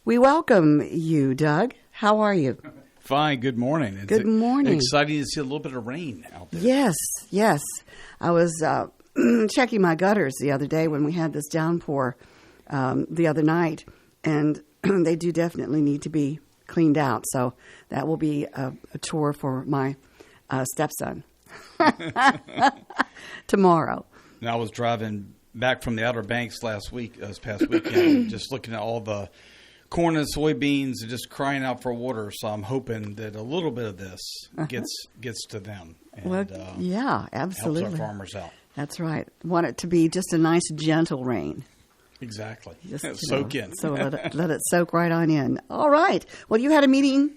We welcome you, Doug. How are you? Fine. Good morning. Good morning. Exciting to see a little bit of rain out there. Yes. I was checking my gutters the other day when we had this downpour the other night, and they do definitely need to be cleaned out. So that will be a chore for my stepson tomorrow. And I was driving back from the Outer Banks this past weekend, just looking at all the corn and soybeans and just crying out for water. So I'm hoping that a little bit of this gets to them. And, yeah, absolutely. Helps our farmers out. That's right. Want it to be just a nice, gentle rain. Exactly. Just soak in. So let it soak right on in. All right. Well, you had a meeting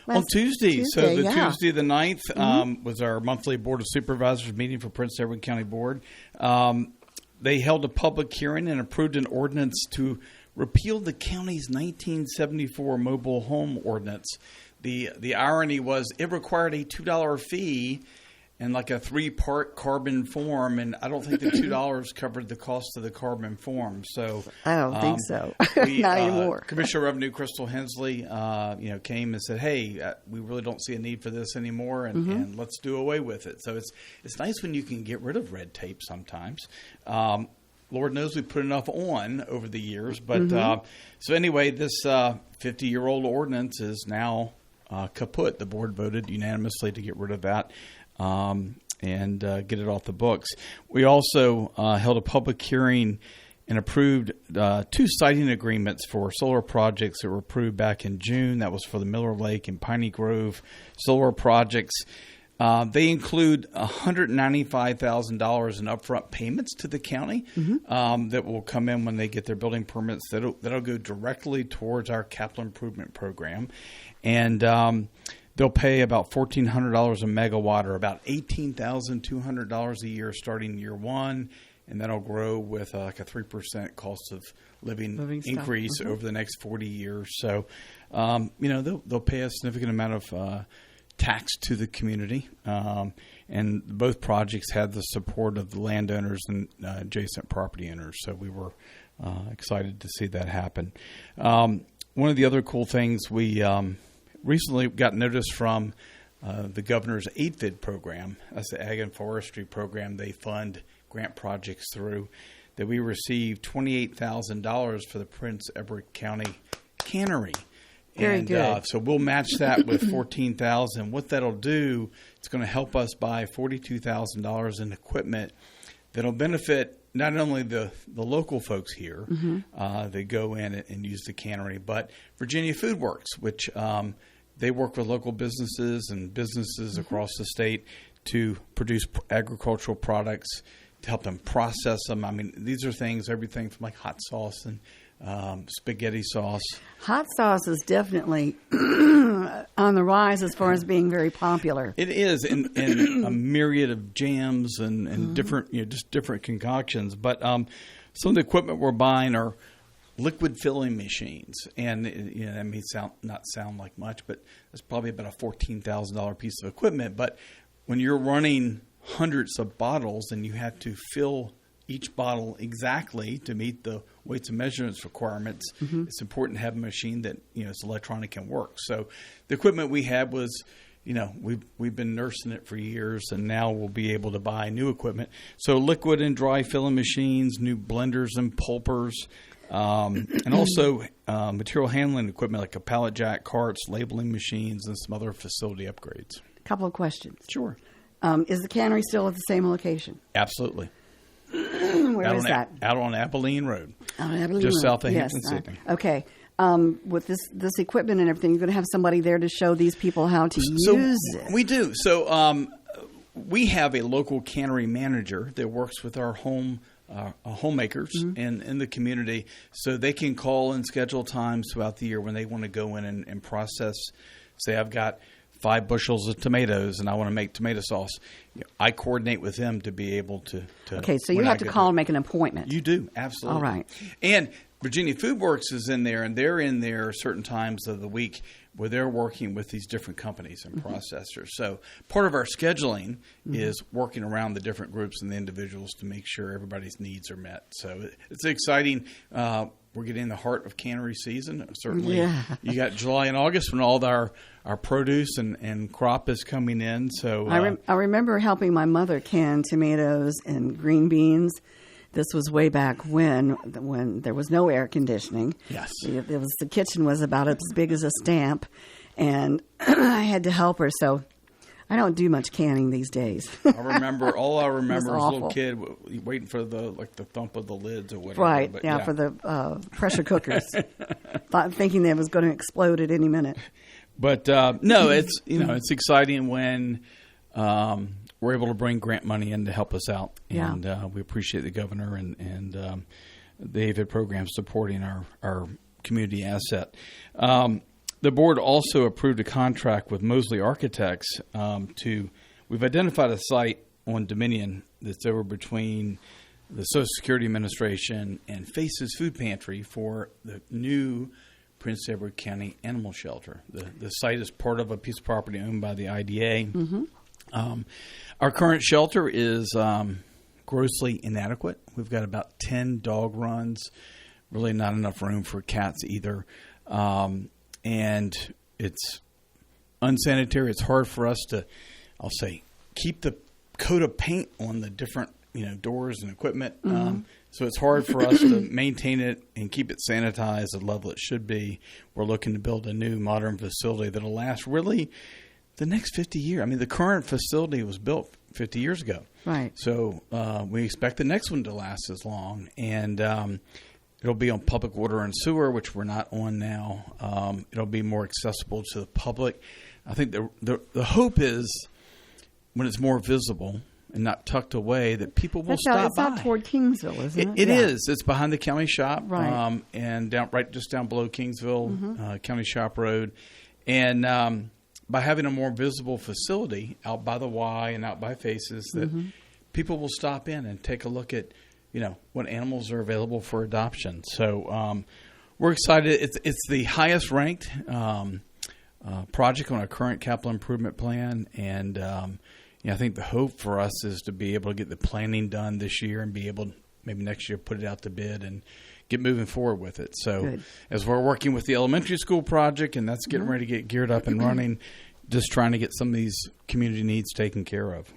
on Tuesday. So Tuesday the 9th was our monthly Board of Supervisors meeting for Prince Edward County Board. They held a public hearing and approved an ordinance to repeal the county's 1974 mobile home ordinance. The irony was it required a $2 fee and like a 3-part carbon form, and I don't think the $2 covered the cost of the carbon form. So I don't think so. Not anymore. Commissioner of Revenue Crystal Hensley, came and said, "Hey, we really don't see a need for this anymore, and let's do away with it." So it's nice when you can get rid of red tape sometimes. Lord knows we put enough on over the years, but so anyway, this 50-year-old ordinance is now kaput. The board voted unanimously to get rid of that. And get it off the books. We also held a public hearing and approved 2 siting agreements for solar projects that were approved back in June. That was for the Miller Lake and Piney Grove solar projects. They include $195,000 in upfront payments to the county that will come in when they get their building permits. That'll go directly towards our capital improvement program. And they'll pay about $1,400 a megawatt, or about $18,200 a year starting year one, and that'll grow with like a 3% cost of living increase over the next 40 years. So, they'll pay a significant amount of tax to the community, and both projects had the support of the landowners and adjacent property owners. So we were excited to see that happen. One of the other cool things we recently got notice from the governor's AIDFID program. That's the Ag and Forestry program they fund grant projects through, that we received $28,000 for the Prince Edward County cannery. Very good. So we'll match that with $14,000. What that'll do, it's going to help us buy $42,000 in equipment that'll benefit not only the local folks here, they go in and use the cannery, but Virginia Food Works, which they work with local businesses and businesses across the state to produce agricultural products, to help them process them. I mean, these are things, everything from like hot sauce and spaghetti sauce. Hot sauce is definitely on the rise as far as being very popular. It is, and a myriad of jams and different, just different concoctions. But some of the equipment we're buying are liquid filling machines, and that may not sound like much, but it's probably about a $14,000 piece of equipment. But when you're running hundreds of bottles and you have to fill each bottle exactly to meet the weights and measurements requirements, it's important to have a machine that is electronic and works. So the equipment we had was, we've been nursing it for years, and now we'll be able to buy new equipment. So liquid and dry filling machines, new blenders and pulpers, and also material handling equipment like a pallet jack, carts, labeling machines, and some other facility upgrades. A couple of questions. Sure. Is the cannery still at the same location? Absolutely. Where is that? Out on Abilene Road. Out on Abilene Just Road. south of Hampton City. Okay. With this equipment and everything, you're going to have somebody there to show these people how to use it. We do. So we have a local cannery manager that works with our homemakers in the community, so they can call and schedule times throughout the year when they want to go in and process. Say I've got 5 bushels of tomatoes and I want to make tomato sauce. I coordinate with them to be able to okay, so you have to call and make an appointment. You do, absolutely. All right. And Virginia Food Works is in there, and they're in there certain times of the week where they're working with these different companies and processors. So part of our scheduling is working around the different groups and the individuals to make sure everybody's needs are met. So it's exciting. we're getting in the heart of cannery season. Certainly, Yeah. you got July and August when all our produce and crop is coming in. So I remember helping my mother can tomatoes and green beans. This was way back when there was no air conditioning. Yes. The kitchen was about as big as a stamp, and I had to help her. So I don't do much canning these days. all I remember as a little awful. kid waiting for the thump of the lids or whatever. Right, But, for the pressure cookers, thinking they was going to explode at any minute. But no, it's it's exciting when we're able to bring grant money in to help us out, Yeah. and we appreciate the governor and the AVID program supporting our community asset. The board also approved a contract with Mosley Architects we've identified a site on Dominion that's over between the Social Security Administration and Faces Food Pantry for the new Prince Edward County Animal Shelter. The site is part of a piece of property owned by the IDA. Mm-hmm. Our current shelter is grossly inadequate. We've got about 10 dog runs, really not enough room for cats either. And it's unsanitary. It's hard for us to, I'll say, keep the coat of paint on the different doors and equipment. Mm-hmm. So it's hard for us to maintain it and keep it sanitized at the level it should be. We're looking to build a new modern facility that'll last really the next 50 years. I mean, the current facility was built 50 years ago. Right. So we expect the next one to last as long. And it'll be on public water and sewer, which we're not on now. It'll be more accessible to the public. I think the hope is when it's more visible and not tucked away, that people will stop it's by. out toward Kingsville, isn't it? It is. It's behind the county shop, Right. And just down below Kingsville, Mm-hmm. County Shop Road. And by having a more visible facility out by the Y and out by Faces, that Mm-hmm. people will stop in and take a look at, what animals are available for adoption. So we're excited. It's the highest ranked project on our current capital improvement plan, and I think the hope for us is to be able to get the planning done this year and be able to maybe next year put it out to bid and get moving forward with it. So Good. as we're working with the elementary school project, and that's getting ready to get geared up and running, just trying to get some of these community needs taken care of.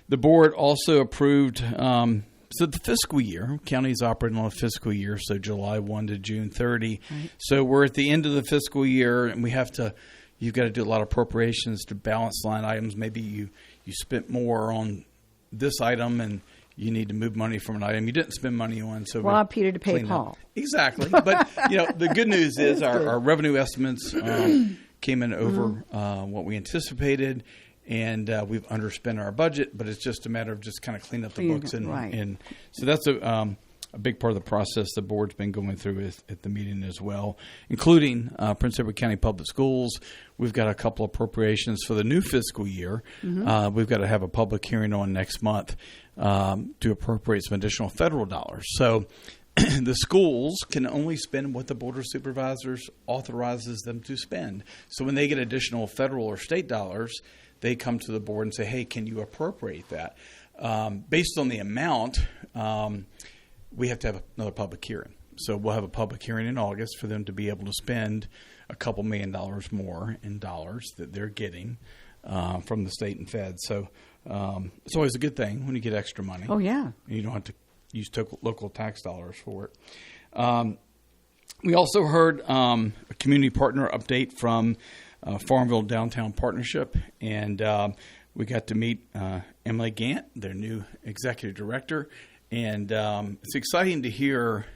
The board also approved so the fiscal year, county's operating on a fiscal year, so July 1 to June 30. Right. So we're at the end of the fiscal year, and you've got to do a lot of appropriations to balance line items. Maybe you spent more on this item and you need to move money from an item you didn't spend money on. So Rob Peter to pay clean up. Paul. Exactly. But, the good news is our revenue estimates came in over what we anticipated. And we've underspent our budget, but it's just a matter of just kind of cleaning up the books. Right. And so that's a big part of the process the board's been going through at the meeting as well, including Prince Edward County Public Schools. We've got a couple appropriations for the new fiscal year. Mm-hmm. We've got to have a public hearing on next month to appropriate some additional federal dollars. So the schools can only spend what the Board of Supervisors authorizes them to spend. So when they get additional federal or state dollars, they come to the board and say, hey, can you appropriate that? Based on the amount, we have to have another public hearing. So we'll have a public hearing in August for them to be able to spend a couple $1 million more in dollars that they're getting from the state and Fed. So it's always a good thing when you get extra money. Oh, yeah. And you don't have to use local tax dollars for it. We also heard a community partner update from Farmville Downtown Partnership, and we got to meet Emily Gant, their new executive director, and it's exciting to hear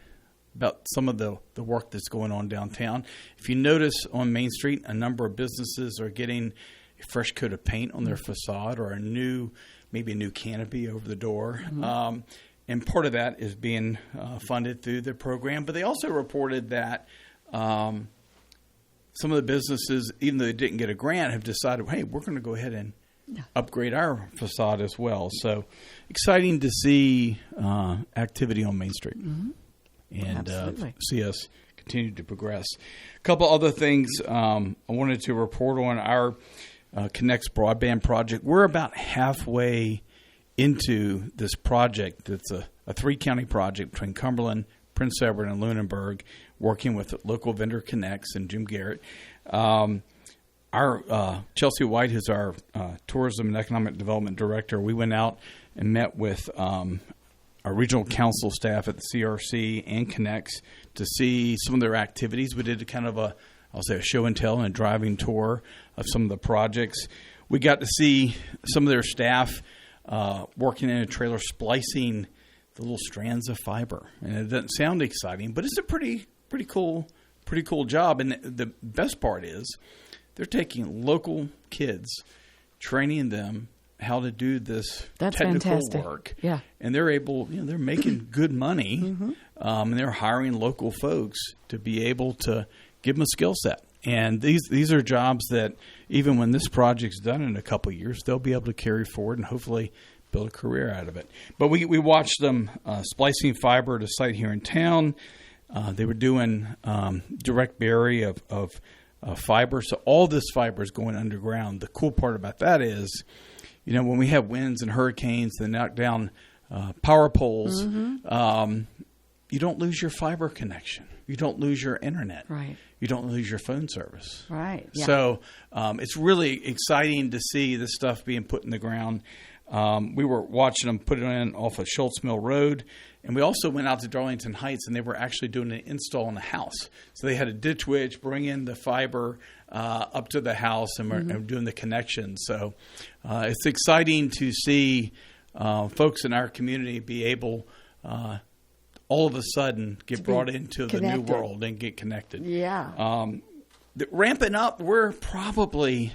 about some of the work that's going on downtown. If you notice on Main Street, a number of businesses are getting a fresh coat of paint on their facade or maybe a new canopy over the door. Mm-hmm. And part of that is being funded through the program. But they also reported that some of the businesses, even though they didn't get a grant, have decided, hey, we're going to go ahead and upgrade our facade as well. So exciting to see activity on Main Street. Mm-hmm. And see us continue to progress. A couple other things I wanted to report on our Connects Broadband project. We're about halfway into this project. It's a 3-county project between Cumberland, Prince Edward and Lunenburg, working with Local Vendor Connects and Jim Garrett. Our Chelsea White, who's our Tourism and Economic Development Director, we went out and met with our regional council staff at the CRC and Connects to see some of their activities. We did kind of a show and tell and a driving tour of some of the projects. We got to see some of their staff working in a trailer splicing the little strands of fiber. And it doesn't sound exciting, but it's a pretty cool job. And the best part is they're taking local kids, training them how to do this technical fantastic work. Yeah. And they're able, they're making good money, and they're hiring local folks to be able to give them a skill set. And these are jobs that even when this project's done in a couple of years, they'll be able to carry forward and hopefully build a career out of it. But we watched them splicing fiber at a site here in town. They were doing direct bury of fiber. So all this fiber is going underground. The cool part about that is, when we have winds and hurricanes that knock down power poles, you don't lose your fiber connection. You don't lose your internet. Right. You don't lose your phone service. Right. Yeah. So it's really exciting to see this stuff being put in the ground. We were watching them put it in off of Schultz Mill Road. And we also went out to Darlington Heights, and they were actually doing an install in the house. So they had a ditch witch bring in the fiber up to the house and were doing the connection. So it's exciting to see folks in our community be able all of a sudden get brought into the new world and get connected. Yeah. Ramping up, they're probably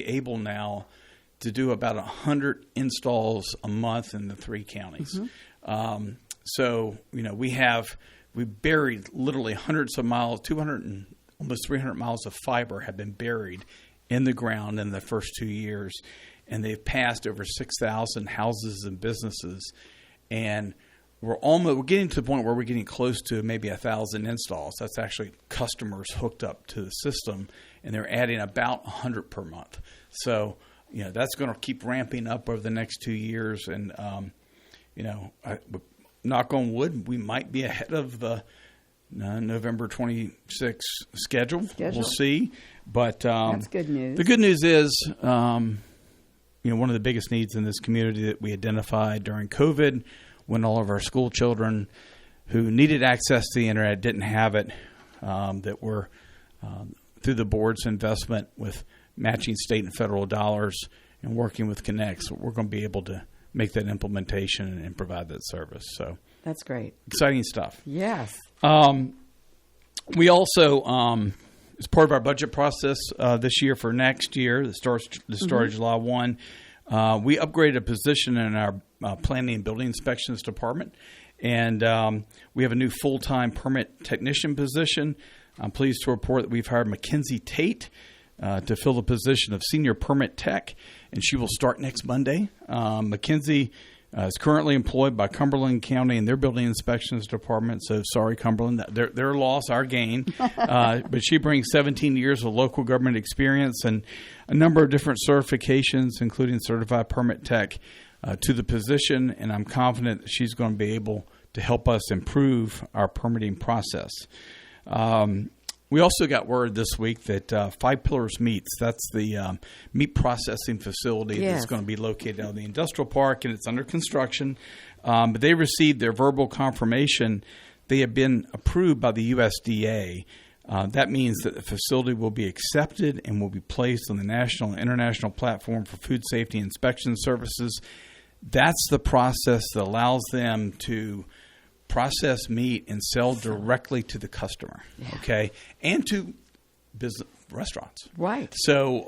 able now to do about 100 installs a month in the 3 counties. So, we buried literally hundreds of miles, 200 and almost 300 miles of fiber have been buried in the ground in the first 2 years. And they've passed over 6,000 houses and businesses. And we're getting to the point where we're getting close to maybe 1,000 installs. That's actually customers hooked up to the system, and they're adding about 100 per month. So, that's going to keep ramping up over the next 2 years. And, knock on wood, we might be ahead of the November 26th schedule. We'll see. But that's good news. The good news is, one of the biggest needs in this community that we identified during COVID, when all of our school children who needed access to the internet didn't have it, that were through the board's investment with matching state and federal dollars and working with Connects, we're going to be able to make that implementation and provide that service. So that's great. Exciting stuff. Yes. We also, as part of our budget process this year for next year, that starts July 1, we upgraded a position in our planning and building inspections department. And we have a new full-time permit technician position. I'm pleased to report that we've hired Mackenzie Tate to fill the position of senior permit tech, and she will start next Monday. Mackenzie is currently employed by Cumberland County in their building inspections department. So sorry, Cumberland, their loss, our gain. But she brings 17 years of local government experience and a number of different certifications, including certified permit tech, to the position. And I'm confident that she's going to be able to help us improve our permitting process. We also got word this week that Five Pillars Meats, that's the meat processing facility that's going to be located out in the industrial park, and it's under construction. But they received their verbal confirmation. They have been approved by the USDA. That means that the facility will be accepted and will be placed on the national and international platform for food safety inspection services. That's the process that allows them to process meat and sell directly to the customer, okay, and to business restaurants. Right. So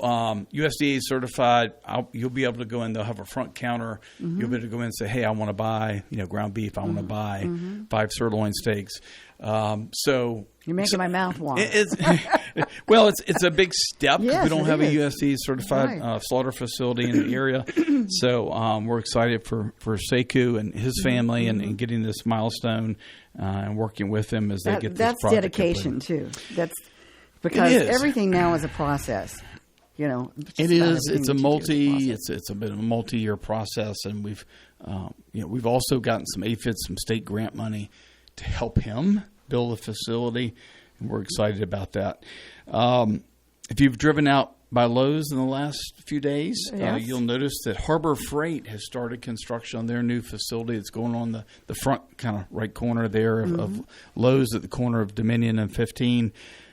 USDA is certified. You'll be able to go in. They'll have a front counter. You'll be able to go in and say, hey, I want to buy ground beef. I want to buy 5 sirloin steaks. So you're making my mouth water. It's a big step. Yes, we don't have is. a USDA certified slaughter facility in the area. So we're excited for Sekou and his family and getting this milestone and working with them as they get this project. That's dedication too. That's because everything now is a process. It is. It's a It's a bit of a multi-year process, and we've also gotten some APHIS, some state grant money to help him build a facility, and we're excited about that. If you've driven out by Lowe's in the last few days, yes. You'll notice that Harbor Freight has started construction on their new facility. It's going on the front kind of right corner there of Lowe's at the corner of Dominion and 15.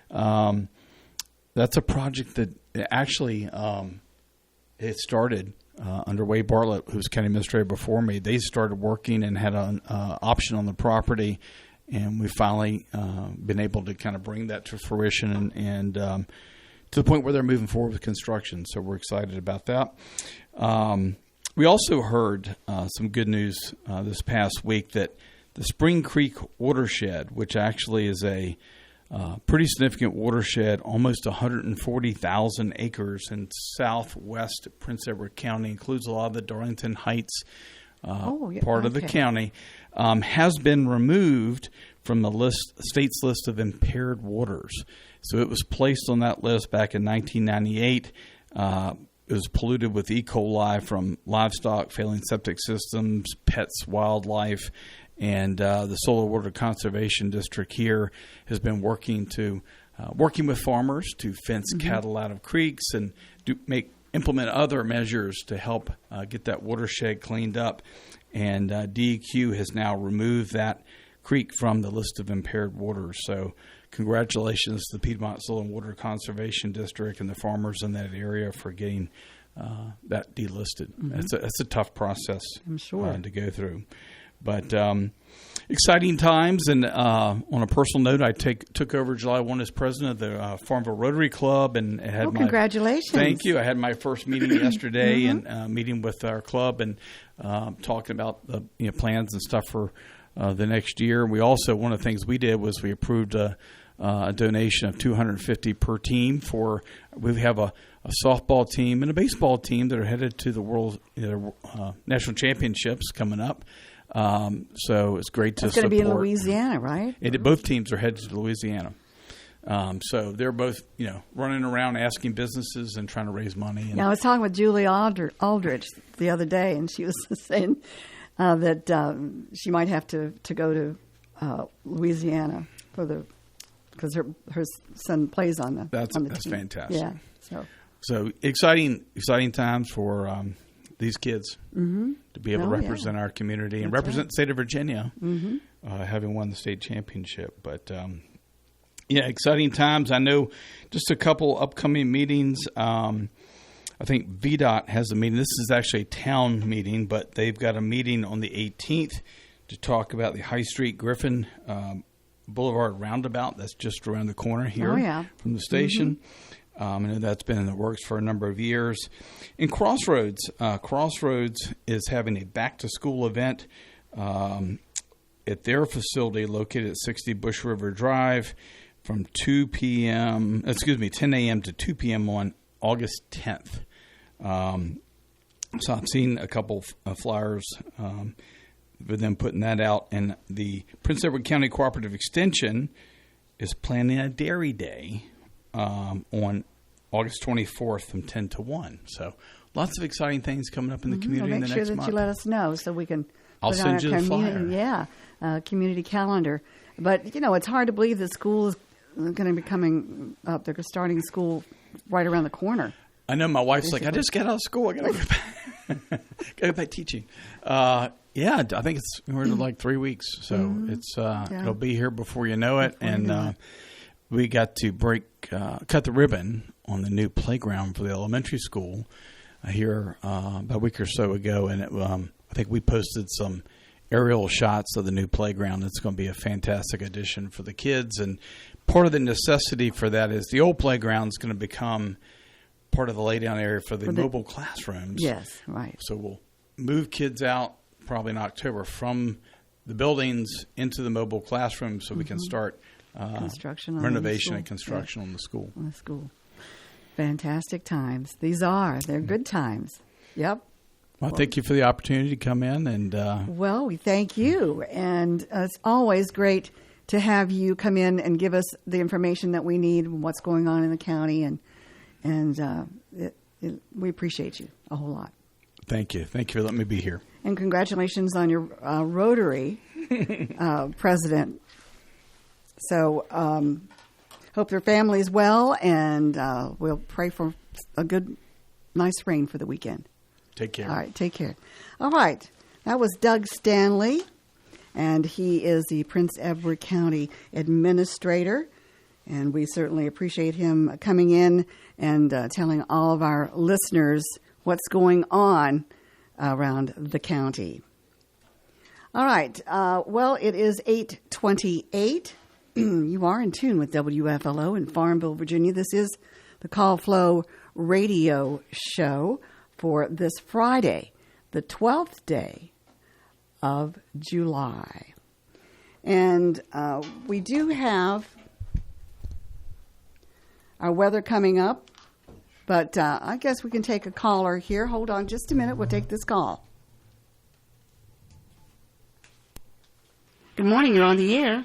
That's a project that actually it started under Wade Bartlett, who was county administrator before me. They started working and had an option on the property, and we finally been able to kind of bring that to fruition and to the point where they're moving forward with construction. So we're excited about that. We also heard some good news this past week that the Spring Creek watershed, which actually is a pretty significant watershed, almost 140,000 acres in southwest Prince Edward County, includes a lot of the Darlington Heights part of the county, has been removed from the state's list of impaired waters. So it was placed on that list back in 1998. It was polluted with E. coli from livestock, failing septic systems, pets, wildlife, and the Solar Water Conservation District here has been working with farmers to fence cattle out of creeks and implement other measures to help get that watershed cleaned up. And DEQ has now removed that creek from the list of impaired waters. So congratulations to the Piedmont Soil and Water Conservation District and the farmers in that area for getting that delisted. That's a tough process, I'm sure, to go through. But exciting times. And on a personal note, I took over July 1 as president of the Farmville Rotary Club. And had congratulations. Thank you. I had my first meeting yesterday and meeting with our club and talking about the plans and stuff for the next year. We also, one of the things we did was we approved a donation of $250 per team we have a softball team and a baseball team that are headed to the world national championships coming up. So it's great to support. It's going to be in Louisiana, right? Both teams are headed to Louisiana. So they're both, running around asking businesses and trying to raise money. Now, I was talking with Julie Aldrich the other day, and she was saying that she might have to go to Louisiana because her son plays on the That's team. fantastic. Yeah. So exciting times for these kids to be able to represent our community and represent the state of Virginia, having won the state championship. But exciting times. I know just a couple upcoming meetings. I think VDOT has a meeting. This is actually a town meeting, but they've got a meeting on the 18th to talk about the High Street Griffin Boulevard roundabout. That's just around the corner here from the station. I know that's been in the works for a number of years. In Crossroads is having a back-to-school event at their facility located at 60 Bush River Drive from 10 a.m. to 2 p.m. on August 10th. So I've seen a couple of flyers with them putting that out. And the Prince Edward County Cooperative Extension is planning a Dairy Day on August 24th from 10 to 1. So lots of exciting things coming up in the community in the next month. Make sure that you let us know so we can I'll put send you on the flyer. Community calendar. But, it's hard to believe the school is going to be coming up. They're starting school right around the corner. I know my wife's like, I just got out of school. I got to go back teaching. I think we're in like 3 weeks. So it'll be here before you know it. We got to cut the ribbon on the new playground for the elementary school here about a week or so ago. And I think we posted some aerial shots of the new playground. It's going to be a fantastic addition for the kids. And part of the necessity for that is the old playground is going to become part of the laydown area for the mobile classrooms. Yes, right. So we'll move kids out probably in October from the buildings into the mobile classrooms so we can start renovation and construction on the school. On the school. Fantastic times. They're good times. Yep. Well, thank you for the opportunity to come in. And well, we thank you. And it's always great to have you come in and give us the information that we need, what's going on in the county. And we appreciate you a whole lot. Thank you. Thank you for letting me be here. And congratulations on your Rotary president. So hope their family's well, and we'll pray for a good, nice rain for the weekend. Take care. All right, take care. All right, that was Doug Stanley, and he is the Prince Edward County Administrator, and we certainly appreciate him coming in and telling all of our listeners what's going on around the county. All right, well, it is 8:28. You are in tune with WFLO in Farmville, Virginia. This is the Call Flow radio show for this Friday, the 12th day of July. And we do have our weather coming up, but I guess we can take a caller here. Hold on just a minute. We'll take this call. Good morning. You're on the air.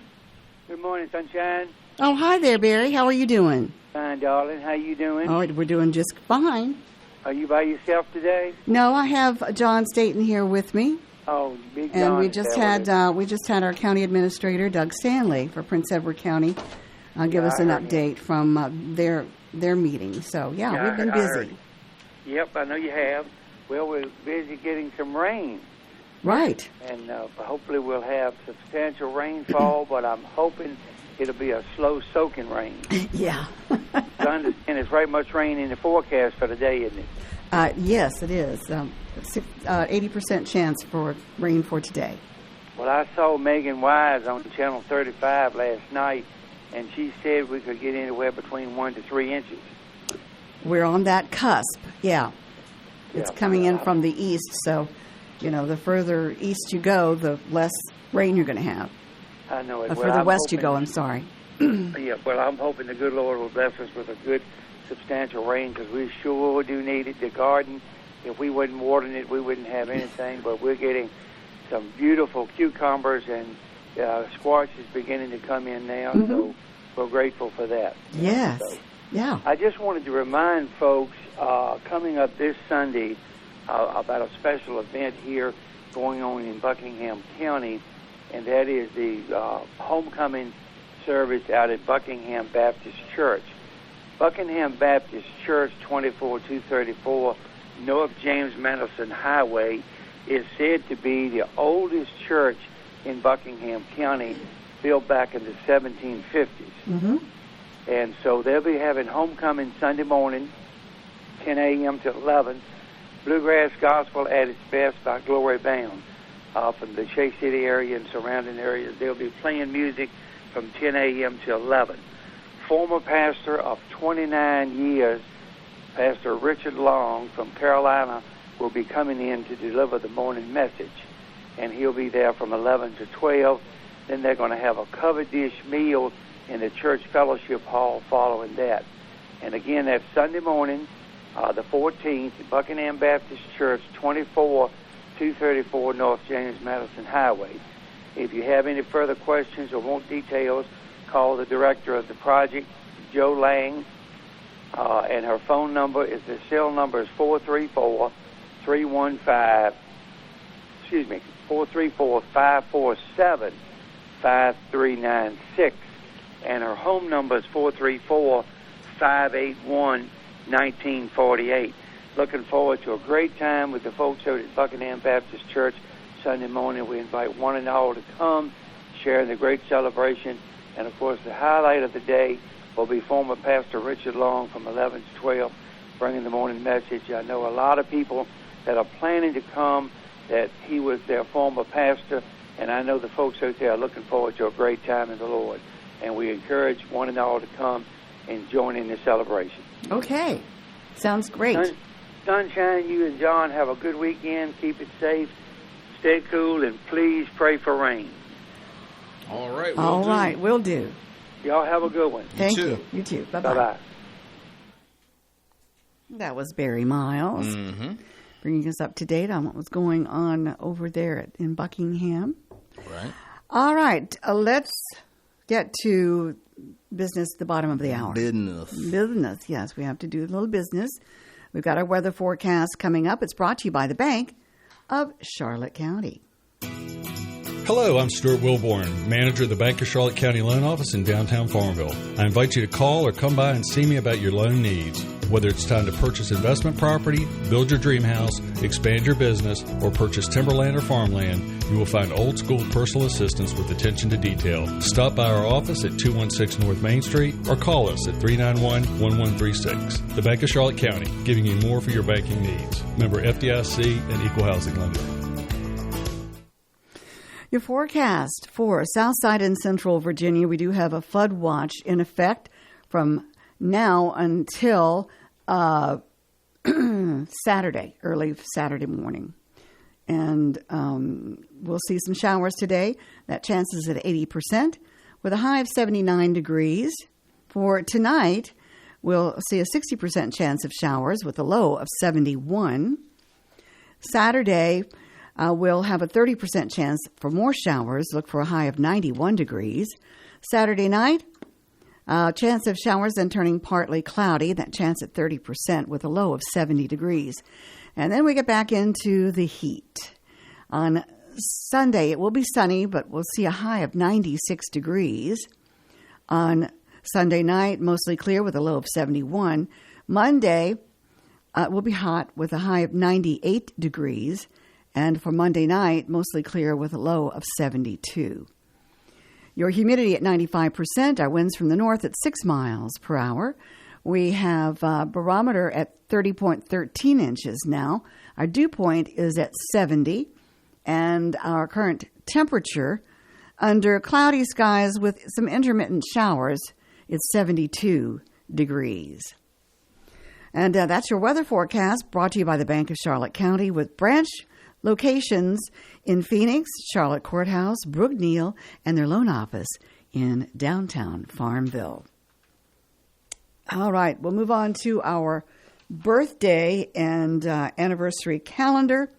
Good morning, Sunshine. Oh, hi there, Barry. How are you doing? Fine, darling. How you doing? Oh, we're doing just fine. Are you by yourself today? No, I have John Staten here with me. Oh, big John. And we just had our county administrator, Doug Stanley, for Prince Edward County, give us an update from their meeting. So, we've been busy. Yep, I know you have. Well, we're busy getting some rain. Right. And hopefully we'll have substantial rainfall, but I'm hoping it'll be a slow soaking rain. Yeah. I understand there's right much rain in the forecast for today, isn't it? Yes, it is. 80% chance for rain for today. Well, I saw Megan Wise on Channel 35 last night, and she said we could get anywhere between 1 to 3 inches. We're on that cusp, yeah. It's coming in from the east, so, the further east you go, the less rain you're going to have. I know it. The further west you go, I'm sorry. Yeah, well, I'm hoping the good Lord will bless us with a good, substantial rain, because we sure do need it. The garden, if we wasn't watering it, we wouldn't have anything, but we're getting some beautiful cucumbers, and squash is beginning to come in now, so we're grateful for that. Yes, so, yeah. I just wanted to remind folks, coming up this Sunday, about a special event here going on in Buckingham County, and that is the homecoming service out at Buckingham Baptist Church. Buckingham Baptist Church, 24234 North James Madison Highway, is said to be the oldest church in Buckingham County, built back in the 1750s. Mm-hmm. And so they'll be having homecoming Sunday morning, 10 a.m. to 11. Bluegrass Gospel at its best by Glory Bound. From the Shea City area and surrounding areas, they'll be playing music from 10 a.m. to 11. Former pastor of 29 years, Pastor Richard Long from Carolina, will be coming in to deliver the morning message. And he'll be there from 11 to 12. Then they're going to have a covered dish meal in the church fellowship hall following that. And again, that's Sunday morning, the 14th, Buckingham Baptist Church, 24234 North James Madison Highway. If you have any further questions or want details, call the director of the project, Joe Lang, and her phone number is, the cell number is 434-547-5396, and her home number is 434-581-1948. Looking forward to a great time with the folks out at Buckingham Baptist Church Sunday morning. We invite one and all to come, share in the great celebration. And, of course, the highlight of the day will be former Pastor Richard Long from 11 to 12, bringing the morning message. I know a lot of people that are planning to come, that he was their former pastor, and I know the folks out there are looking forward to a great time in the Lord. And we encourage one and all to come and join in the celebration. Okay. Sounds great. Sunshine, you and John have a good weekend. Keep it safe. Stay cool, and please pray for rain. All right. We'll do. Y'all have a good one. Thank you. You too. Bye-bye. Bye-bye. That was Barry Miles, bringing us up to date on what was going on over there in Buckingham. Right. All right. Let's get to business at the bottom of the hour. Business, yes. We have to do a little business. We've got our weather forecast coming up. It's brought to you by the Bank of Charlotte County. Hello, I'm Stuart Wilborn, manager of the Bank of Charlotte County Loan Office in downtown Farmville. I invite you to call or come by and see me about your loan needs. Whether it's time to purchase investment property, build your dream house, expand your business, or purchase timberland or farmland, you will find old school personal assistance with attention to detail. Stop by our office at 216 North Main Street or call us at 391-1136. The Bank of Charlotte County, giving you more for your banking needs. Member FDIC and Equal Housing Lender. Your forecast for Southside and Central Virginia, we do have a flood watch in effect from now until Saturday, early Saturday morning. And we'll see some showers today. That chance is at 80% with a high of 79 degrees. For tonight, we'll see a 60% chance of showers with a low of 71. Saturday, we'll have a 30% chance for more showers. Look for a high of 91 degrees. Saturday night, chance of showers then turning partly cloudy. That chance at 30% with a low of 70 degrees. And then we get back into the heat. On Sunday, it will be sunny, but we'll see a high of 96 degrees. On Sunday night, mostly clear with a low of 71. Monday will be hot with a high of 98 degrees. And for Monday night, mostly clear with a low of 72. Your humidity at 95%. Our winds from the north at 6 miles per hour. We have a barometer at 30.13 inches now. Our dew point is at 70. And our current temperature under cloudy skies with some intermittent showers is 72 degrees. And that's your weather forecast brought to you by the Bank of Charlotte County with branch locations in Phoenix, Charlotte Courthouse, Brookneal, and their loan office in downtown Farmville. All right, we'll move on to our birthday and anniversary calendar.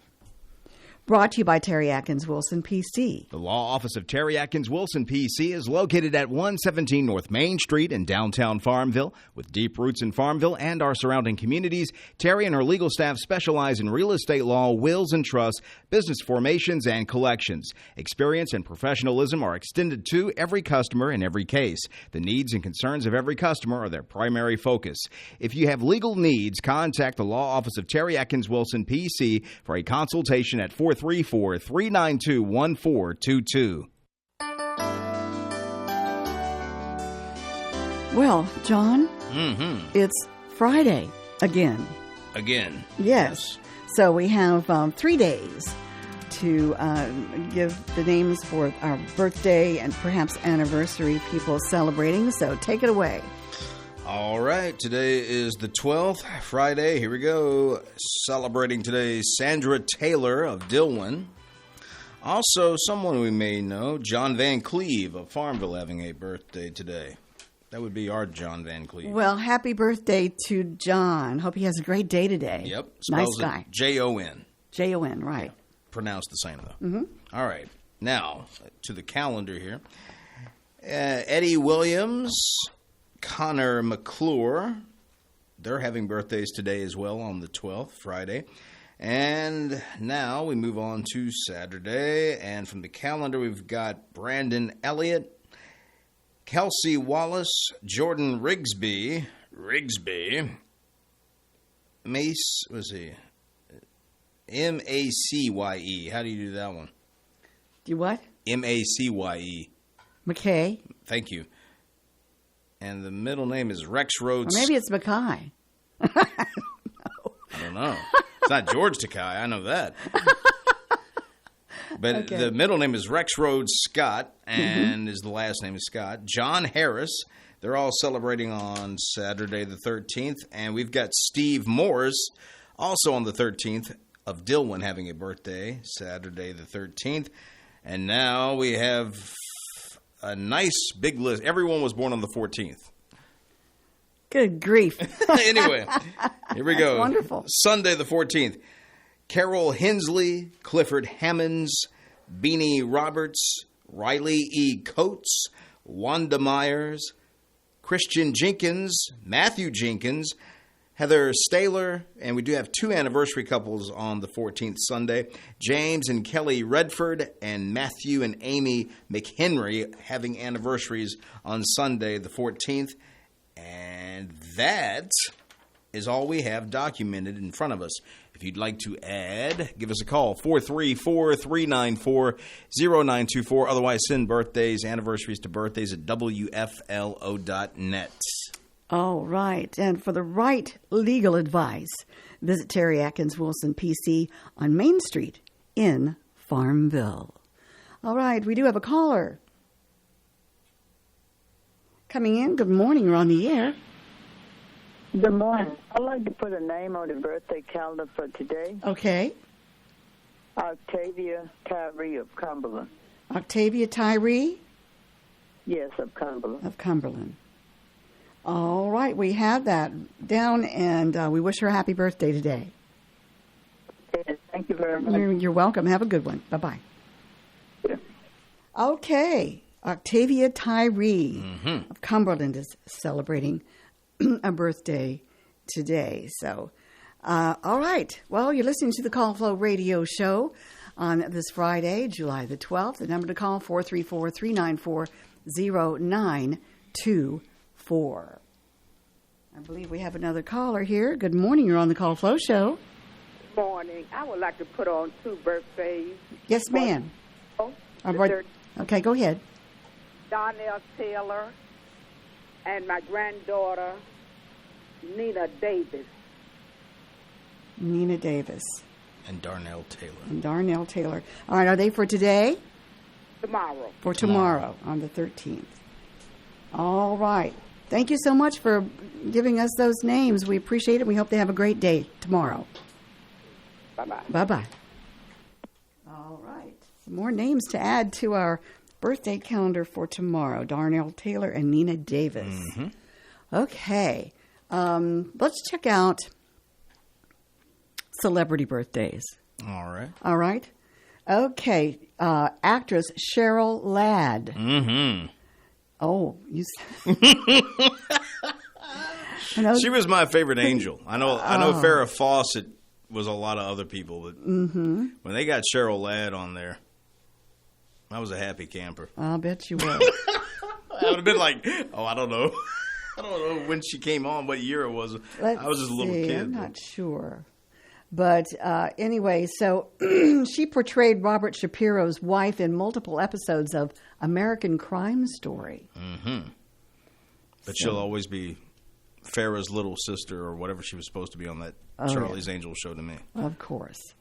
Brought to you by Terry Atkins Wilson, PC. The law office of Terry Atkins Wilson, PC, is located at 117 North Main Street in downtown Farmville. With deep roots in Farmville and our surrounding communities, Terry and her legal staff specialize in real estate law, wills and trusts, business formations, and collections. Experience and professionalism are extended to every customer in every case. The needs and concerns of every customer are their primary focus. If you have legal needs, contact the law office of Terry Atkins Wilson, PC, for a consultation at 434-392-1422. Well, John, It's Friday again. Again. Yes. So we have 3 days to give the names for our birthday and perhaps anniversary people celebrating. So take it away. All right, today is the 12th, Friday. Here we go. Celebrating today, Sandra Taylor of Dillwyn. Also, someone we may know, John Van Cleve of Farmville, having a birthday today. That would be our John Van Cleve. Well, happy birthday to John. Hope he has a great day today. Yep. Nice guy. Jon. Jon, right. Yeah. Pronounced the same, though. Mm-hmm. All right. Now, to the calendar here. Eddie Williams, Connor McClure, they're having birthdays today as well on the 12th, Friday. And now we move on to Saturday. And from the calendar, we've got Brandon Elliott, Kelsey Wallace, Jordan Rigsby, Mace, was he? M-A-C-Y-E. How do you do that one? Do what? M-A-C-Y-E. McKay. Thank you. And the middle name is Rex Rhodes. Or maybe it's Mackay. I don't know. It's not George Takei. I know that. But okay. The middle name is Rex Rhodes Scott, and the last name is Scott. John Harris. They're all celebrating on Saturday the 13th. And we've got Steve Morris, also on the 13th, of Dillwyn, having a birthday, Saturday the 13th. And now we have a nice big list. Everyone was born on the 14th. Good grief. Anyway, here we go. That's wonderful. Sunday the 14th. Carol Hensley, Clifford Hammonds, Beanie Roberts, Riley E. Coates, Wanda Myers, Christian Jenkins, Matthew Jenkins, Heather Staylor, and we do have 2 anniversary couples on the 14th Sunday. James and Kelly Redford and Matthew and Amy McHenry having anniversaries on Sunday the 14th. And that is all we have documented in front of us. If you'd like to add, give us a call, 434-394-0924. Otherwise, send birthdays, anniversaries to birthdays at WFLO.net. All right. And for the right legal advice, visit Terry Atkins Wilson PC on Main Street in Farmville. All right. We do have a caller coming in. Good morning. You're on the air. Good morning. I'd like to put a name on the birthday calendar for today. Okay. Octavia Tyree of Cumberland. Octavia Tyree? Yes, of Cumberland. Of Cumberland. All right. We have that down, and we wish her a happy birthday today. Yes, thank you very much. You're welcome. Have a good one. Bye-bye. Yeah. Okay. Octavia Tyree of Cumberland is celebrating a birthday today. So, all right. Well, you're listening to the Call Flow Radio Show on this Friday, July the 12th. The number to call, 434-394-0924. I believe we have another caller here. Good morning. You're on the Call Flow Show. Good morning. I would like to put on 2 birthdays. Yes, ma'am. The Okay, go ahead. Darnell Taylor and my granddaughter, Nina Davis. Nina Davis. And Darnell Taylor. And Darnell Taylor. All right, are they for today? Tomorrow. For tomorrow, on the 13th. All right. Thank you so much for giving us those names. We appreciate it. We hope they have a great day tomorrow. Bye-bye. Bye-bye. All right. Some more names to add to our birthday calendar for tomorrow. Darnell Taylor and Nina Davis. Okay. Let's check out celebrity birthdays. All right. All right. Okay. Actress Cheryl Ladd. Oh, you. She was my favorite angel. I know Farrah Fawcett was a lot of other people, but when they got Cheryl Ladd on there, I was a happy camper. I'll bet you will. I would have been like, I don't know. I don't know when she came on, what year it was. I was just a little kid. I'm not sure. But anyway, so she portrayed Robert Shapiro's wife in multiple episodes of American Crime Story. But she'll always be Farrah's little sister or whatever she was supposed to be on that Charlie's Angels show to me. Of course.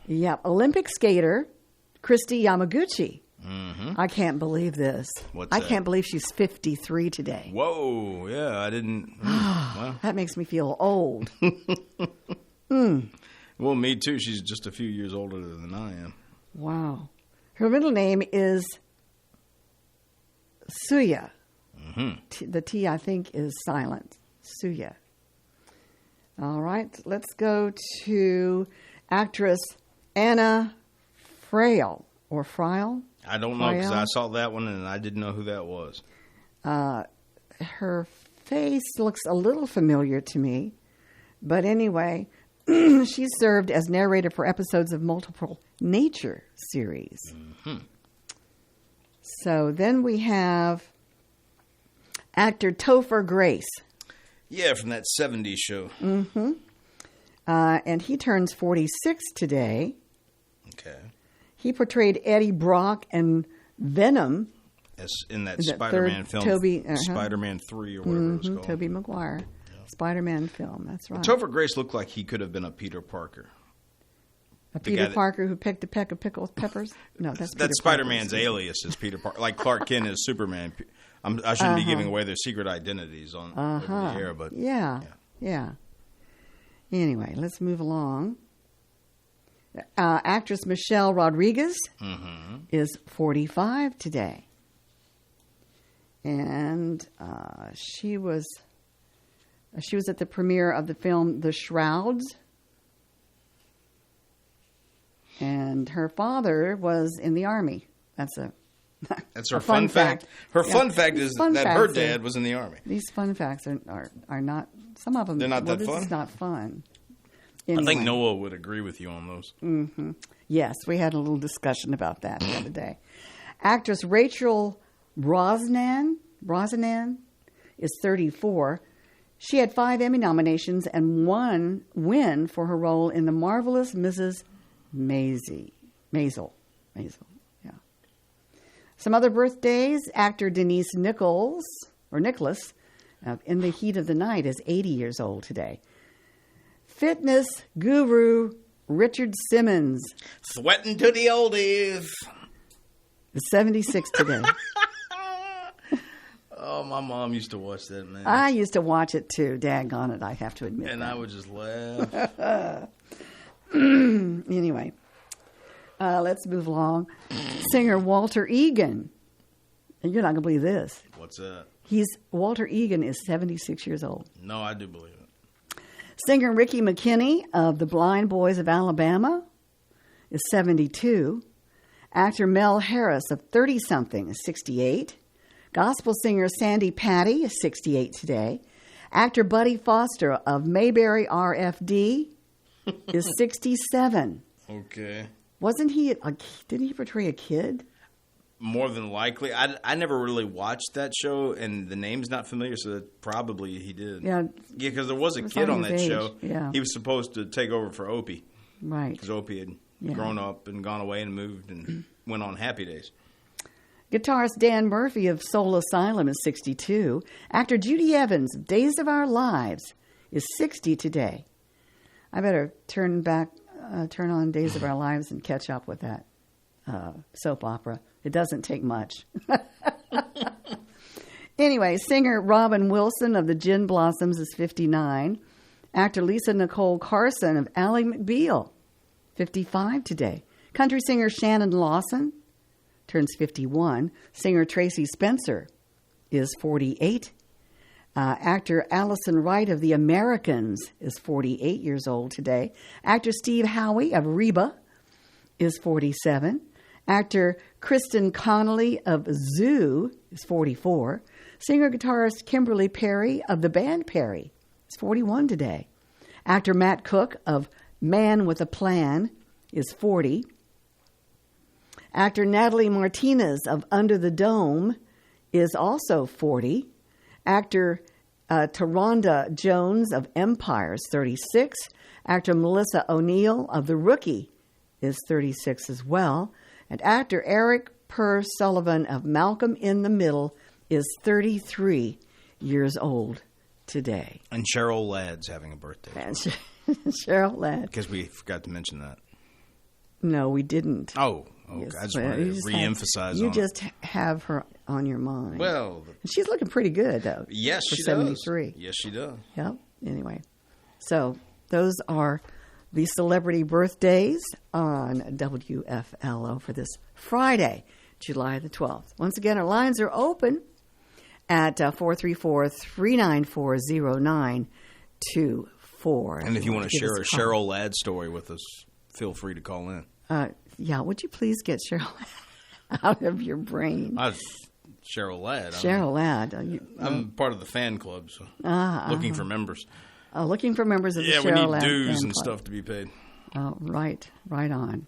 Yeah. Olympic skater Christy Yamaguchi. I can't believe this. What's that? I can't believe she's 53 today. Whoa, yeah, I didn't. Wow. That makes me feel old. Well, me too. She's just a few years older than I am. Wow. Her middle name is Suya. The T, I think, is silent. Suya. All right. Let's go to actress Anna Frail. Or Frail? I don't know because I saw that one and I didn't know who that was. Her face looks a little familiar to me. But anyway, she served as narrator for episodes of multiple nature series. So then we have actor Topher Grace. Yeah, from that 70s show. And he turns 46 today. Okay. He portrayed Eddie Brock in Venom. As in that Spider-Man film, Spider-Man 3 or whatever it was called. Tobey Maguire. Spider-Man film, that's right. Topher Grace looked like he could have been a Peter Parker. A Peter Parker who picked a peck of pickled peppers? No, that's Peter Spider-Man's alias is Peter Parker. Like Clark Kent is Superman. I shouldn't be giving away their secret identities on over the air, but yeah. Anyway, let's move along. Actress Michelle Rodriguez is 45 today. And she was at the premiere of the film The Shrouds. And her father was in the Army. That's her fun fact. Her fun fact is that her dad was in the Army. These fun facts are not Some of them, They're not that this fun? is not fun. I Anyway. think Noah would agree with you on those. Yes, we had a little discussion about that the other day. Actress Rachel Brosnahan is 34. She had 5 Emmy nominations and 1 win for her role in The Marvelous Mrs. Maisel. Yeah. Some other birthdays: actor Denise Nicholas, In the Heat of the Night, is 80 years old today. Fitness guru Richard Simmons Sweating to the oldies. is 76 today. Oh, my mom used to watch that, man. I used to watch it too. Daggone it, I have to admit. And that. I would just laugh. Anyway, let's move along. Singer Walter Egan. And you're not going to believe this. What's that? Walter Egan is 76 years old. No, I do believe it. Singer Ricky McKinney of the Blind Boys of Alabama is 72. Actor Mel Harris of 30-something is 68. Gospel singer Sandy Patty is 68 today. Actor Buddy Foster of Mayberry RFD is 67. Okay. Wasn't he? Didn't he portray a kid? More than likely. I never really watched that show, and the name's not familiar, so that probably he did. Yeah. Yeah, because there was a was kid on on his that age, show. yeah. He was supposed to take over for Opie, Right. because Opie had Yeah. grown up and gone away and moved and went on Happy Days. Guitarist Dan Murphy of Soul Asylum is 62. Actor Judy Evans of Days of Our Lives is 60 today. I better turn on Days of Our Lives and catch up with that soap opera. It doesn't take much. Anyway, singer Robin Wilson of the Gin Blossoms is 59. Actor Lisa Nicole Carson of Ally McBeal, 55 today. Country singer Shannon Lawson turns 51. Singer Tracy Spencer is 48. Actor Allison Wright of The Americans is 48 years old today. Actor Steve Howie of Reba is 47. Actor Kristen Connolly of Zoo is 44. Singer-guitarist Kimberly Perry of the band Perry is 41 today. Actor Matt Cook of Man with a Plan is 40. Actor Natalie Martinez of Under the Dome is also 40. Actor Taronda Jones of Empire is 36. Actor Melissa O'Neill of The Rookie is 36 as well. And actor Eric Purr Sullivan of Malcolm in the Middle is 33 years old today. And Cheryl Ladd's having a birthday. And Cheryl Ladd. Because we forgot to mention that. No, we didn't. Oh, okay. Yes, I just well, wanted you to just re-emphasize You on just have her on your mind. Well, She's looking pretty good, though. yes, for she 73. does. Yes, she does. Yep. Anyway, so those are the celebrity birthdays on WFLO for this Friday, July the 12th. Once again, our lines are open at 434-394-0924. And if you want to share a Cheryl Ladd story with us, feel free to call in. Yeah, would you please get Cheryl out of your brain? Cheryl Ladd. Cheryl Ladd. I'm part of the fan club, so looking for members. Looking for members of the Yeah, Cheryl we need Ladd dues fan and club. stuff to be paid. Oh, right on.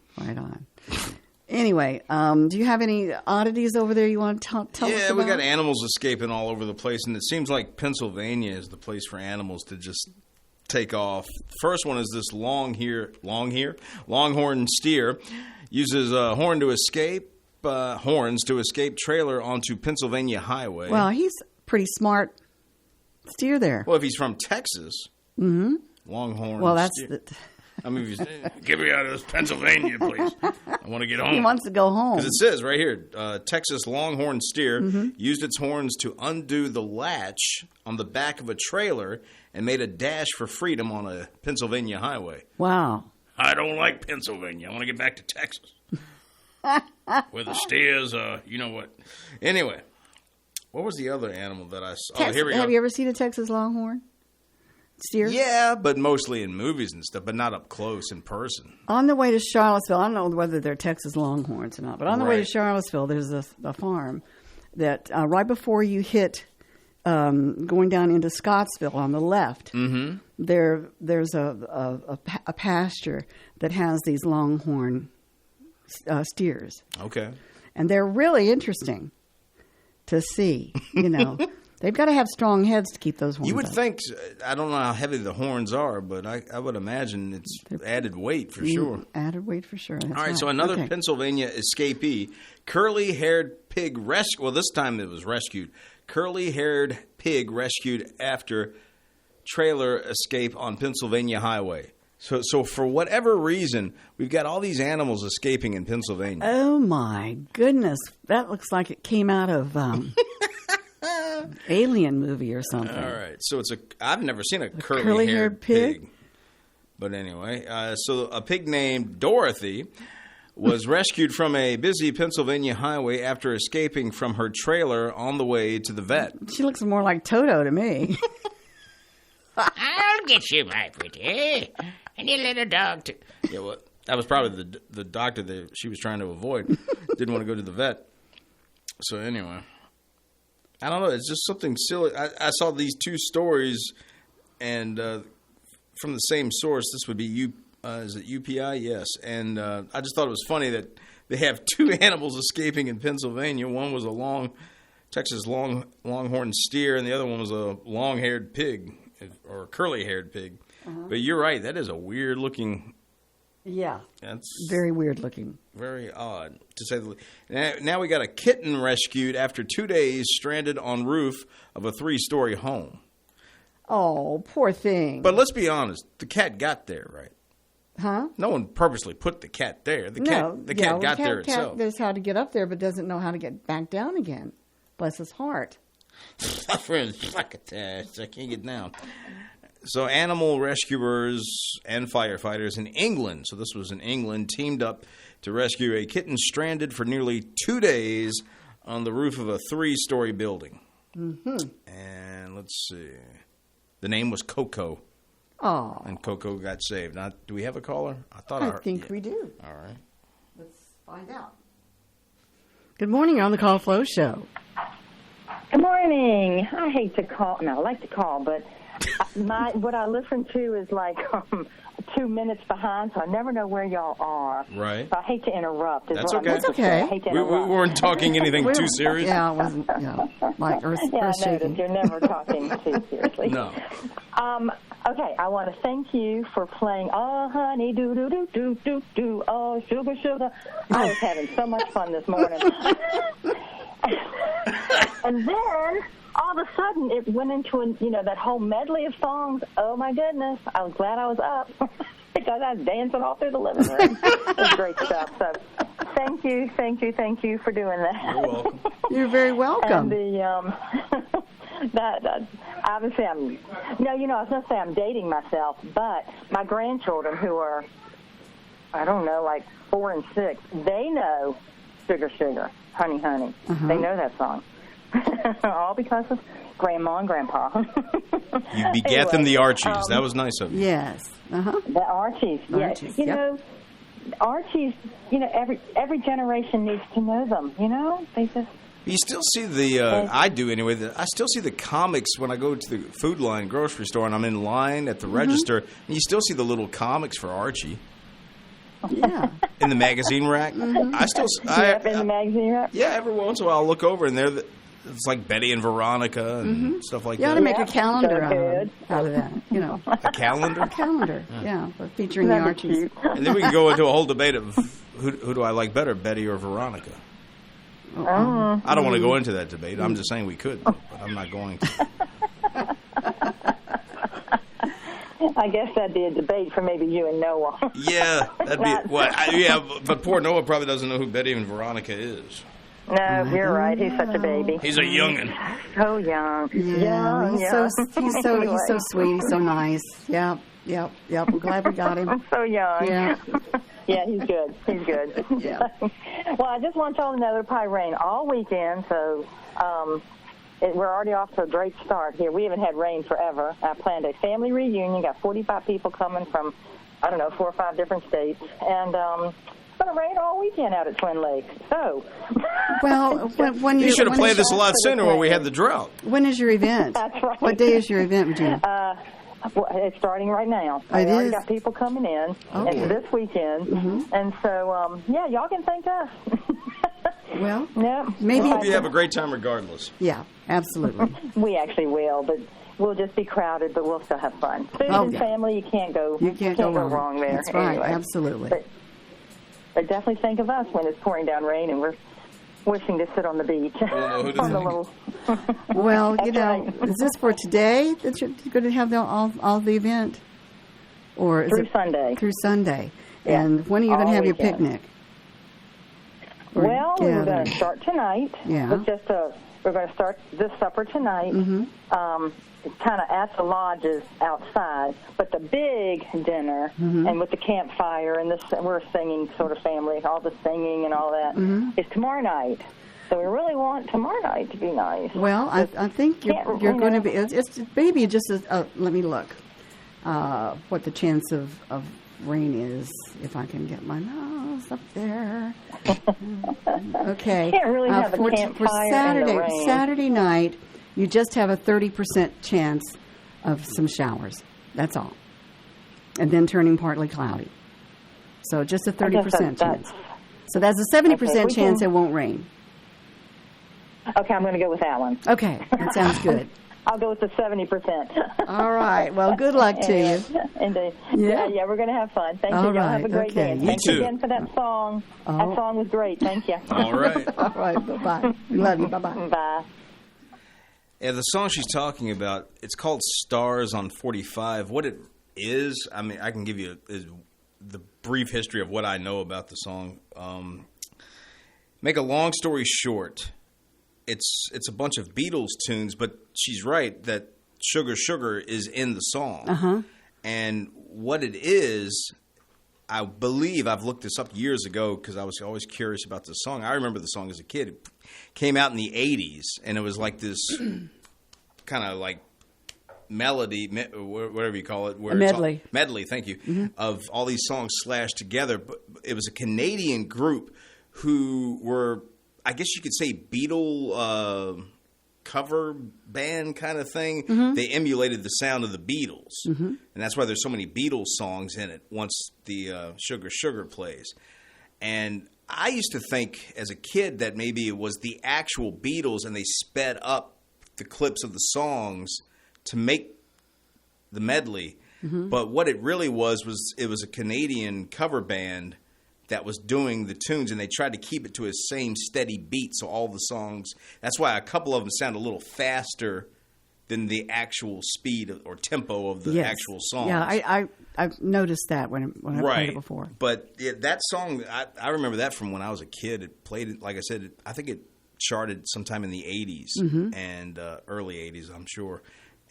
Anyway, do you have any oddities over there you want to tell us about? Yeah, we got animals escaping all over the place, and it seems like Pennsylvania is the place for animals to just take off. First one is this longhorn steer uses a horns to escape trailer onto Pennsylvania highway. Well, he's pretty smart steer there. Well, if he's from Texas, longhorn. Well, that's steer. I mean, get me out of this Pennsylvania, please. I want to get home. he wants to go home. Because it says right here, Texas longhorn steer used its horns to undo the latch on the back of a trailer and made a dash for freedom on a Pennsylvania highway. Wow. I don't like Pennsylvania. I want to get back to Texas. Where the steers, you know what. Anyway, what was the other animal that I saw? Oh, here we go. Have you ever seen a Texas longhorn steer? Yeah, but mostly in movies and stuff, but not up close in person. On the way to Charlottesville, I don't know whether they're Texas longhorns or not, but on the way to Right. Charlottesville, there's a farm that right before you hit going down into Scottsville on the left, there's a pasture that has these longhorn steers. Okay. And they're really interesting to see, They've got to have strong heads to keep those horns You would up. think, I don't know how heavy the horns are, but I would imagine it's added weight for sure. Added weight for sure. That's All right, so another Pennsylvania escapee, curly-haired pig rescue. Well, this time it was rescued. Curly-haired pig rescued after trailer escape on Pennsylvania highway. So for whatever reason, we've got all these animals escaping in Pennsylvania. Oh, my goodness. That looks like it came out of Alien movie or something. All right, so I've never seen a curly-haired pig. But anyway, so a pig named Dorothy was rescued from a busy Pennsylvania highway after escaping from her trailer on the way to the vet. She looks more like Toto to me. I'll get you, my pretty. And your little dog, too. Yeah, well, that was probably the doctor that she was trying to avoid. Didn't want to go to the vet. So anyway, I don't know. It's just something silly. I saw these two stories, and from the same source. This would be is it UPI? Yes. And I just thought it was funny that they have two animals escaping in Pennsylvania. One was a Texas longhorn steer, and the other one was a long-haired pig or a curly-haired pig. Uh-huh. But you're right. That is a weird-looking. Yeah. That's very weird-looking. Very odd, to say the least. Now we got a kitten rescued after 2 days stranded on roof of a 3-story home. Oh, poor thing. But let's be honest. The cat got there, right? Huh? No one purposely put the cat there. The cat got there itself. Knows how to get up there, but doesn't know how to get back down again. Bless his heart. Suffering succotash. I can't get down. So animal rescuers and firefighters in England, so this was in England, teamed up to rescue a kitten stranded for nearly 2 days on the roof of a 3-story building. Mm-hmm. And let's see. The name was Coco. Oh. And Coco got saved. Now, do we have a caller? I think we do. All right. Let's find out. Good morning. You're on the Call Flow Show. Good morning. I hate to call. No, I like to call, but what I listen to is like 2 minutes behind, so I never know where y'all are. Right. So I hate to interrupt. That's okay. That's okay. I hate to we weren't talking anything too serious. Yeah, it wasn't. Like earth shaking. You're never talking too seriously. No. Okay, I want to thank you for playing Oh Honey Do Do Do Do Do Do Oh Sugar Sugar. I was having so much fun this morning. And then all of a sudden it went into that whole medley of songs. Oh my goodness, I was glad I was up because I was dancing all through the living room. It was great stuff. So thank you for doing that. You're welcome. You're very welcome. And that obviously I was going to say I'm dating myself, but my grandchildren who are, I don't know, like 4 and 6, they know Sugar Sugar, Honey Honey. Uh-huh. They know that song. All because of Grandma and Grandpa. You begat them the Archies. That was nice of you. Yes. Uh-huh. The Archies. Yes. Archies, Archies, every generation needs to know them, They just... You still see I do anyway, I still see the comics when I go to the Food Line grocery store and I'm in line at the register, and you still see the little comics for Archie. Yeah. In the magazine rack. Mm-hmm. In the magazine rack? Yeah, every once in a while I'll look over and it's like Betty and Veronica and stuff like that. You ought to make a calendar out of that, A calendar? A calendar, featuring the Archies. And then we can go into a whole debate of who do I like better, Betty or Veronica? I don't want to go into that debate. I'm just saying we could, but I'm not going to. I guess that'd be a debate for maybe you and Noah. Yeah, that'd be but poor Noah probably doesn't know who Betty and Veronica is. No, you're right. He's such a baby. He's a youngin'. So young. Yeah, he's so sweet. He's so nice. Yep. I'm glad we got him. So young. Yeah. Yeah, he's good. Yeah. Well, I just want y'all to know it'll probably rain all weekend, so we're already off to a great start here. We haven't had rain forever. I planned a family reunion. Got 45 people coming from, 4 or 5 different states. And going to rain all weekend out at Twin Lakes. So, Well, when You should have when played is- this a lot sooner when we had the drought. When is your event? That's right. What day is your event, Regina? well, it's starting right now. Oh, it We already is? got people coming in. Okay. It's this weekend. And so, yeah, y'all can thank us. Well, Yep. maybe. Hope you have a great time regardless. Yeah, absolutely. We actually will, but we'll just be crowded, but we'll still have fun. Food Oh, and yeah. family, you can't go. You can't go wrong there. That's right, Anyway. absolutely. But definitely think of us when it's pouring down rain and we're wishing to sit on the beach. know who to on the thank. little. Well, That's you know, right. is this for today that you're going to have all the event? Or is Through it Sunday. Through Sunday. Yeah. And when are you going to All have your weekend. picnic? Or Well, we're going gathering? to start tonight. Yeah. With just we're going to start this supper tonight. It's kind of at the lodges outside, but the big dinner and with the campfire and we're singing sort of family, all the singing and all that is tomorrow night. So we really want tomorrow night to be nice. Well, I think you're going to be. It's maybe just let me look. What the chance of rain is, if I can get my nose up there. Okay. Can't really have a for campfire in the rain. Saturday night, you just have a 30% chance of some showers. That's all. And then turning partly cloudy. So just a 30% chance. So that's a 70% Okay, we chance can- it won't rain. Okay, I'm going to go with that one. Okay, that sounds good. I'll go with the 70%. All right. Well, good luck to you. Indeed. Yeah. Yeah, we're going to have fun. Thank All you. Y'all have right, a great okay. day. And You thanks too. again for that song. Oh. That song was great. Thank you. All right. All right. Bye-bye. Love you. Bye-bye. Bye. Yeah, the song she's talking about, it's called Stars on 45. What it is, I mean, I can give you the brief history of what I know about the song. Make a long story short, it's a bunch of Beatles tunes, but she's right that Sugar Sugar is in the song. Uh-huh. And what it is, I believe, I've looked this up years ago because I was always curious about this song. I remember the song as a kid. It came out in the 80s, and it was like this kind of like melody, whatever you call it. Where A medley. Medley, thank you, of all these songs slashed together. But it was a Canadian group who were, I guess you could say, Beatle cover band kind of thing. They emulated the sound of the Beatles, and that's why there's so many Beatles songs in it once the Sugar Sugar plays. And I used to think as a kid that maybe it was the actual Beatles and they sped up the clips of the songs to make the medley. But what it really was it was a Canadian cover band that was doing the tunes, and they tried to keep it to a same steady beat. So all the songs, that's why a couple of them sound a little faster than the actual speed or tempo of the actual songs. Yeah, I've noticed that when I played it before. But that song, I remember that from when I was a kid. It played, like I said, I think it charted sometime in the 80s and early 80s, I'm sure.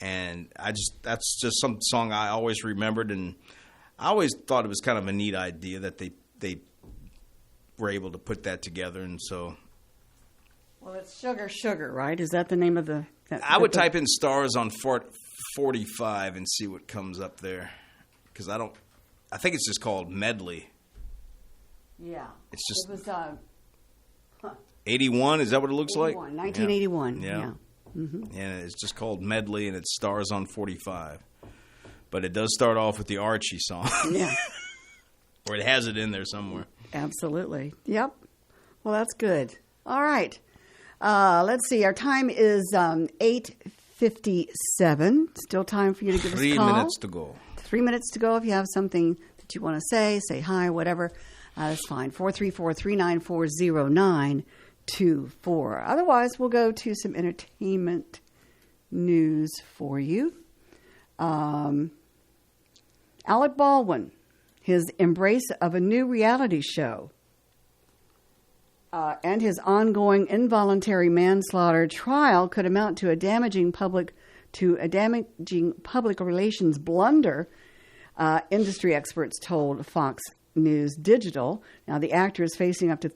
And that's just some song I always remembered, and I always thought it was kind of a neat idea that they were able to put that together. And so, Well, it's Sugar Sugar, right? Is that the name of the? I would type in Stars on 45 and see what comes up there, because I think it's just called Medley. Yeah, It's just it was 81. Is that what it looks 81, like? 1981. Yeah. Yeah. And it's just called Medley, and it's Stars on 45. But it does start off with the Archie song. Yeah. Or it has it in there somewhere. Absolutely. Yep. Well, that's good. All right. Let's see. Our time is 8:57. Still time for you to give us a call. 3 minutes to go. 3 minutes to go. If you have something that you want to say hi, whatever, that's fine. 434-394-0924. Otherwise, we'll go to some entertainment news for you. Alec Baldwin, his embrace of a new reality show, and his ongoing involuntary manslaughter trial could amount to a damaging public relations blunder, industry experts told Fox News Digital. Now, the actor is facing up to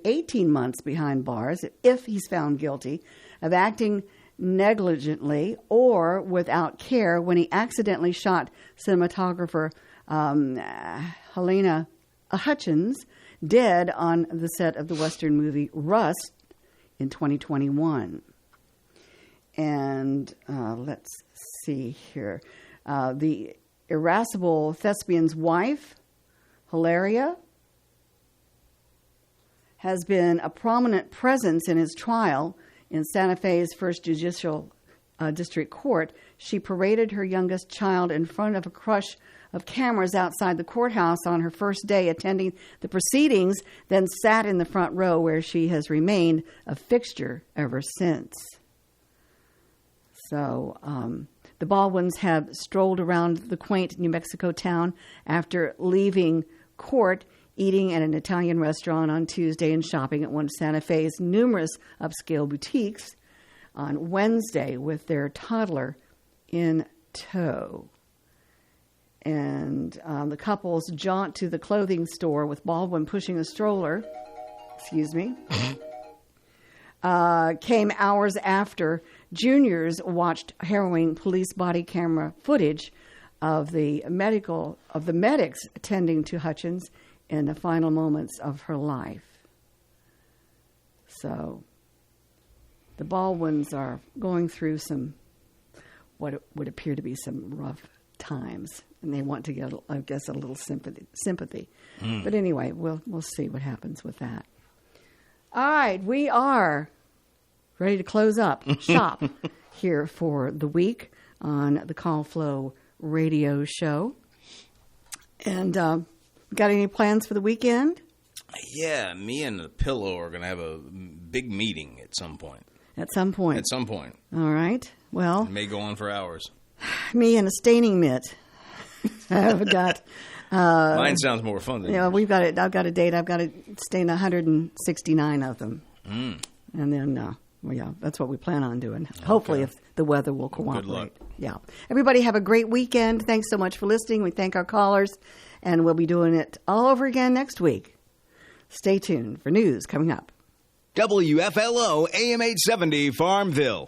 18 months behind bars if he's found guilty of acting negligently or without care when he accidentally shot cinematographer Helena Hutchins dead on the set of the Western movie Rust in 2021. And let's see here. The irascible thespian's wife, Hilaria, has been a prominent presence in his trial in Santa Fe's First Judicial District Court. She paraded her youngest child in front of a crush of cameras outside the courthouse on her first day attending the proceedings, then sat in the front row where she has remained a fixture ever since. So the Baldwins have strolled around the quaint New Mexico town after leaving court, eating at an Italian restaurant on Tuesday and shopping at one of Santa Fe's numerous upscale boutiques on Wednesday with their toddler in tow. And the couple's jaunt to the clothing store with Baldwin pushing a stroller, came hours after juniors watched harrowing police body camera footage of the medics attending to Hutchins in the final moments of her life. So the Baldwins are going through what would appear to be some rough times, and they want to get, I guess, a little sympathy. But anyway, we'll see what happens with that. All right, we are ready to close up shop here for the week on the Call Flow radio show. And got any plans for the weekend? Yeah, me and the Pillow are going to have a big meeting at some point. At some point. At some point. All right. Well, it may go on for hours. Me and a staining mitt. I've got. Mine sounds more fun than yours. We've got it. I've got a date. I've got to stain 169 of them, and then that's what we plan on doing. Okay. Hopefully, if the weather will cooperate. Good luck. Yeah. Everybody have a great weekend. Thanks so much for listening. We thank our callers, and we'll be doing it all over again next week. Stay tuned for news coming up. WFLO AM 870 Farmville.